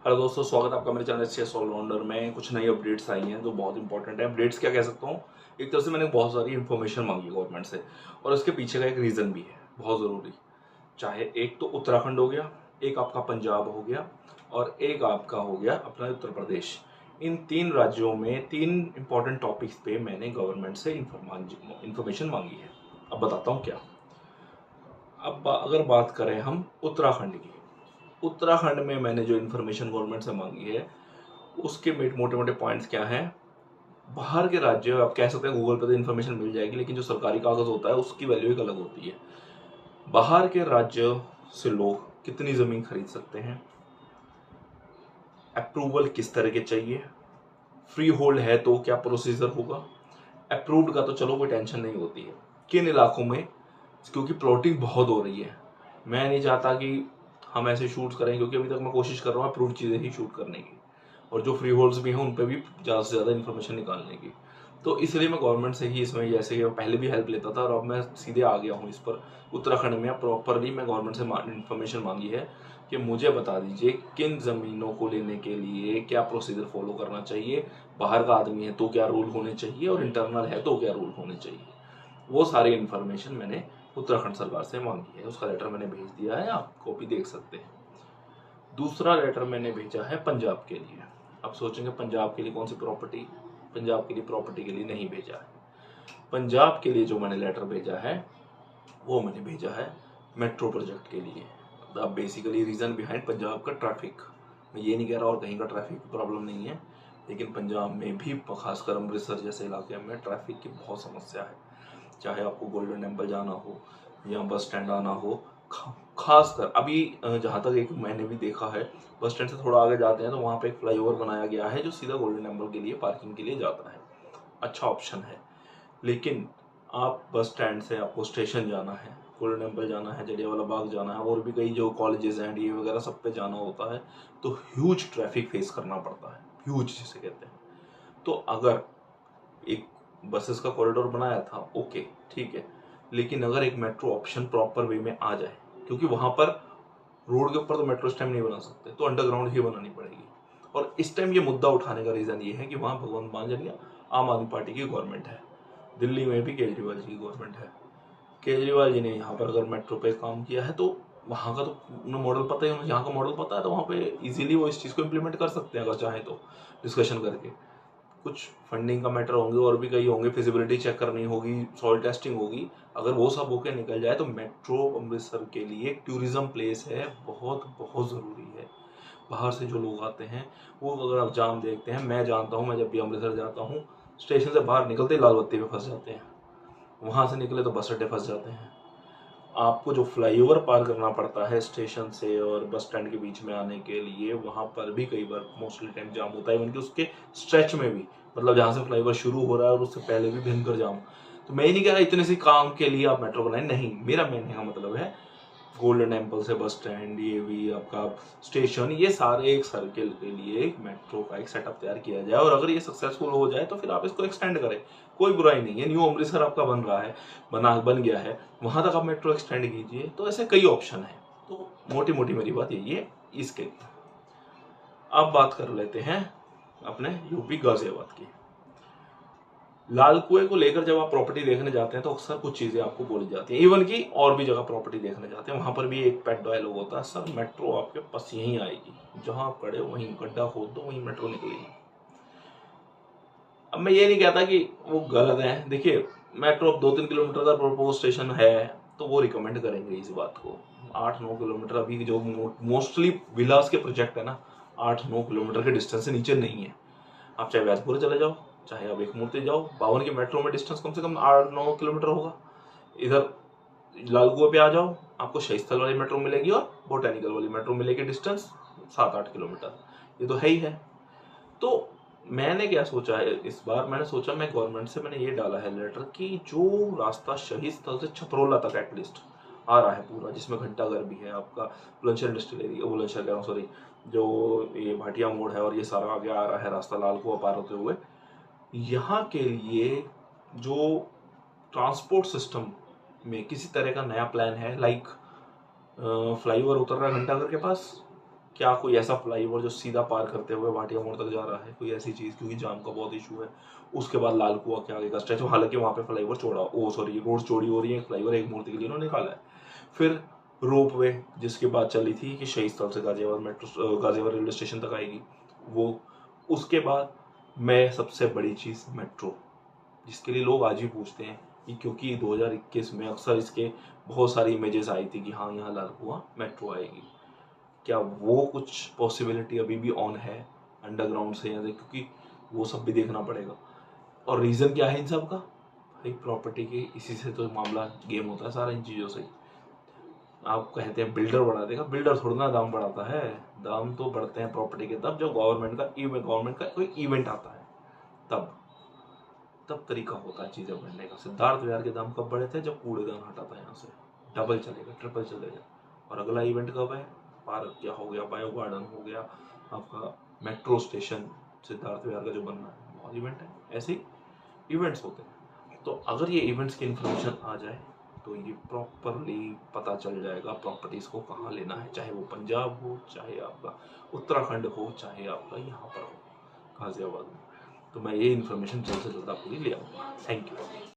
Hello दोस्तों, स्वागत है आपका मेरे चैनल चेस ऑलराउंडर में। कुछ नई अपडेट्स आई हैं जो बहुत इंपॉर्टेंट है। अपडेट्स क्या कह सकता हूँ, एक तरह से मैंने बहुत सारी इन्फॉर्मेशन मांगी गवर्नमेंट से और इसके पीछे का एक रीज़न भी है बहुत ज़रूरी। चाहे एक तो उत्तराखंड हो गया, एक आपका पंजाब हो गया और एक आपका हो गया अपना उत्तर प्रदेश। इन तीन राज्यों में तीन इंपॉर्टेंट टॉपिक्स पे मैंने गवर्नमेंट से इन्फॉर्मेशन मांगी है। अब बताता हूँ क्या। अब अगर बात करें हम उत्तराखंड की, उत्तराखंड में मैंने जो इन्फॉर्मेशन गवर्नमेंट से मांगी है उसके मोटे मोटे पॉइंट्स क्या हैं। बाहर के राज्य, आप कह सकते हैं गूगल पे तो इन्फॉर्मेशन मिल जाएगी, लेकिन जो सरकारी कागज होता है उसकी वैल्यू एक अलग होती है। बाहर के राज्य से लोग कितनी ज़मीन खरीद सकते हैं, अप्रूवल किस तरह के चाहिए, फ्री होल्ड है तो क्या प्रोसीजर होगा, अप्रूव्ड का तो चलो कोई टेंशन नहीं होती है, किन इलाकों में, क्योंकि प्लॉटिंग बहुत हो रही है। मैं नहीं चाहता कि हम ऐसे शूट्स करें, क्योंकि अभी तक मैं कोशिश कर रहा हूँ अप्रूव्ड चीज़ें ही शूट करने की, और जो फ्री होल्ड्स भी हैं उन पर भी ज़्यादा से ज़्यादा इन्फॉर्मेशन निकालने की। तो इसलिए मैं गवर्नमेंट से ही इसमें, जैसे कि पहले भी हेल्प लेता था और अब मैं सीधे आ गया हूँ इस पर। उत्तराखंड में प्रॉपरली मैं गवर्नमेंट से इन्फॉर्मेशन मांगी है कि मुझे बता दीजिए किन ज़मीनों को लेने के लिए क्या प्रोसीजर फॉलो करना चाहिए, बाहर का आदमी है तो क्या रूल होने चाहिए और इंटरनल है तो क्या रूल होने चाहिए। वो सारी इन्फॉर्मेशन मैंने उत्तराखंड सरकार से मांगी है। उसका लेटर मैंने भेज दिया है, आप कॉपी देख सकते हैं। दूसरा लेटर मैंने भेजा है पंजाब के लिए। आप सोचेंगे पंजाब के लिए कौन सी प्रॉपर्टी, पंजाब के लिए प्रॉपर्टी के लिए नहीं भेजा है। पंजाब के लिए जो मैंने लेटर भेजा है वो मैंने भेजा है मेट्रो प्रोजेक्ट के लिए। अब बेसिकली रीज़न बिहाइंड पंजाब का ट्रैफिक, मैं ये नहीं कह रहा और कहीं का ट्रैफिक की प्रॉब्लम नहीं है, लेकिन पंजाब में भी खासकर अमृतसर जैसे इलाके में ट्रैफिक की बहुत समस्या है। चाहे आपको गोल्डन टेम्पल जाना हो या बस स्टैंड आना हो, खासकर अभी जहाँ तक एक मैंने भी देखा है, बस स्टैंड से थोड़ा आगे जाते हैं तो वहाँ पे एक फ्लाईओवर बनाया गया है जो सीधा गोल्डन टेम्पल के लिए पार्किंग के लिए जाता है। अच्छा ऑप्शन है। लेकिन आप बस स्टैंड से आपको स्टेशन जाना है, गोल्डन टेम्पल जाना है, जलियांवाला बाग जाना है और भी कई जो कॉलेजेस हैं डी वगैरह सब पे जाना होता है, तो ह्यूज ट्रैफिक फेस करना पड़ता है, ह्यूज जिसे कहते हैं। तो अगर एक बसेस का कॉरिडोर बनाया था, ओके ठीक है, लेकिन अगर एक मेट्रो ऑप्शन प्रॉपर वे में आ जाए, क्योंकि वहां पर रोड के ऊपर तो मेट्रो इस टाइम नहीं बना सकते, तो अंडरग्राउंड ही बनानी पड़ेगी। और इस टाइम ये मुद्दा उठाने का रीजन ये है कि वहां भगवंत मान जानिए आम आदमी पार्टी की गवर्नमेंट है, दिल्ली में भी केजरीवाल जी की गवर्नमेंट है। केजरीवाल जी ने यहाँ पर अगर मेट्रो पे काम किया है तो वहाँ का तो उन्हें मॉडल पता है, उन्हें यहाँ का मॉडल पता है, तो वहाँ पे इजीली वो इस चीज़ को इम्प्लीमेंट कर सकते हैं अगर चाहें तो, डिस्कशन करके। कुछ फंडिंग का मैटर होंगे और भी कई होंगे, फिजिबिलिटी चेक करनी होगी, सॉइल टेस्टिंग होगी। अगर वो सब होके निकल जाए तो मेट्रो अमृतसर के लिए एक टूरिज्म प्लेस है, बहुत बहुत ज़रूरी है। बाहर से जो लोग आते हैं वो, अगर आप जाम देखते हैं, मैं जानता हूँ, मैं जब भी अमृतसर जाता हूँ स्टेशन से बाहर निकलते ही लाल बत्ती पे फंस जाते हैं, वहाँ से निकले तो बस अड्डे फंस जाते हैं। आपको जो फ्लाईओवर पार करना पड़ता है स्टेशन से और बस स्टैंड के बीच में आने के लिए, वहाँ पर भी कई बार मोस्टली टाइम जाम होता है, इवन कि उसके स्ट्रेच में भी, मतलब जहाँ से फ्लाईओवर शुरू हो रहा है और उससे पहले भी भयंकर जाम। तो मैं ही नहीं कह रहा इतने से काम के लिए आप मेट्रो बनाए, नहीं, मेरा कहने का मतलब है गोल्डन टेम्पल से बस स्टैंड, ये भी आपका स्टेशन, ये सारे एक सर्किल के लिए एक मेट्रो का एक सेटअप तैयार किया जाए। और अगर ये सक्सेसफुल हो जाए तो फिर आप इसको एक्सटेंड करें, कोई बुराई नहीं है। न्यू अमृतसर आपका बन गया है, वहां तक आप मेट्रो एक्सटेंड कीजिए। तो ऐसे कई ऑप्शन है। तो मोटी मोटी मेरी बात यही है इसके लिए। अब बात कर लेते हैं अपने यूपी गाजियाबाद की। लाल कुएं को लेकर जब आप प्रॉपर्टी देखने जाते हैं तो अक्सर कुछ चीजें आपको बोली जाती हैं, इवन की और भी जगह प्रॉपर्टी देखने जाते हैं वहां पर भी एक पेट डायलॉग होता है, सर मेट्रो आपके पास यहीं आएगी, जहां आप खड़े हो वहीं गड्ढा खोद दो, वहीं मेट्रो निकलेगी। अब मैं ये नहीं कहता कि वो गलत है, देखिए मेट्रो अब 2-3 किलोमीटर का प्रपोज स्टेशन है तो वो रिकमेंड करेंगे इस बात को। 8-9 किलोमीटर अभी जो मोस्टली विलास के प्रोजेक्ट है ना, 8-9 किलोमीटर के डिस्टेंस से नीचे नहीं है। आप चाहे वैदपुर चले जाओ, चाहे आप एक मूर्ति जाओ, 52 की मेट्रो में डिस्टेंस कम से कम 8-9 किलोमीटर होगा। इधर लाल कुएं पे आ जाओ, आपको शहीद स्थल वाली मेट्रो मिलेगी और बोटेनिकल वाली मेट्रो मिलेगी, डिस्टेंस 7-8 किलोमीटर, ये तो है ही है। तो मैंने क्या सोचा है इस बार, मैंने सोचा मैं गवर्नमेंट से मैंने ये डाला है लेटर कि जो रास्ता शहीद स्थल से छपरोला तक एटलीस्ट आ रहा है पूरा, जिसमें घंटाघर भी है आपका, बुलंदशहर इंडस्ट्रियल एरिया, बुलंदशहर कह रहा हूँ सॉरी, जो ये भाटिया मोड़ है और ये सारा आगे आ रहा है रास्ता लाल कुआं पार होते हुए, यहाँ के लिए जो ट्रांसपोर्ट सिस्टम में किसी तरह का नया प्लान है, लाइक फ्लाईओवर उतर रहा है घंटाघर के पास, क्या कोई ऐसा फ्लाईओवर जो सीधा पार करते हुए भाटिया मोड़ तक जा रहा है, कोई ऐसी चीज़, क्योंकि जाम का बहुत इशू है। उसके बाद लाल कुआं के आगे का स्ट्रेच, हालांकि वहाँ पे फ्लाईओवर रोड चौड़ी हो रही है, फ्लाईओवर एक मूर्ति के लिए उन्होंने निकाला है। फिर रोप वे, जिसकी बात चल रही थी कि शहीद स्थल से गाजियाबाद रेलवे स्टेशन तक आएगी वो। उसके बाद मैं सबसे बड़ी चीज़ मेट्रो, जिसके लिए लोग आज भी पूछते हैं कि, क्योंकि 2021 में अक्सर इसके बहुत सारी इमेजेस आई थी कि हाँ यहाँ लाल कुआं मेट्रो आएगी। क्या वो कुछ पॉसिबिलिटी अभी भी ऑन है अंडरग्राउंड से, या क्योंकि वो सब भी देखना पड़ेगा। और रीज़न क्या है इन सब का भाई, प्रॉपर्टी के इसी से तो मामला गेम होता है सारा, इन चीज़ों से। आप कहते हैं बिल्डर बढ़ा देगा, बिल्डर थोड़ा ना दाम बढ़ाता है। दाम तो बढ़ते हैं प्रॉपर्टी के तब जब गवर्नमेंट का कोई इवेंट आता है, तब तरीका होता है चीज़ें बढ़ने का। सिद्धार्थ विहार के दाम कब बढ़े थे, जब कूड़ेदान हटा था यहाँ से। डबल चलेगा, ट्रिपल चलेगा। और अगला इवेंट कब है, पार्क क्या हो गया, बायो गार्डन हो गया, आपका मेट्रो स्टेशन सिद्धार्थ विहार का जो बनना है, बहुत इवेंट है। ऐसे ही इवेंट्स होते हैं। तो अगर ये इवेंट्स की इन्फॉर्मेशन आ जाए तो ये प्रॉपरली पता चल जाएगा प्रॉपर्टीज़ को कहाँ लेना है, चाहे वो पंजाब हो, चाहे आपका उत्तराखंड हो, चाहे आपका यहाँ पर हो गाजियाबाद में। तो मैं ये इन्फॉर्मेशन जल्द से जल्द आपके लिए ले आऊँगा। Thank you.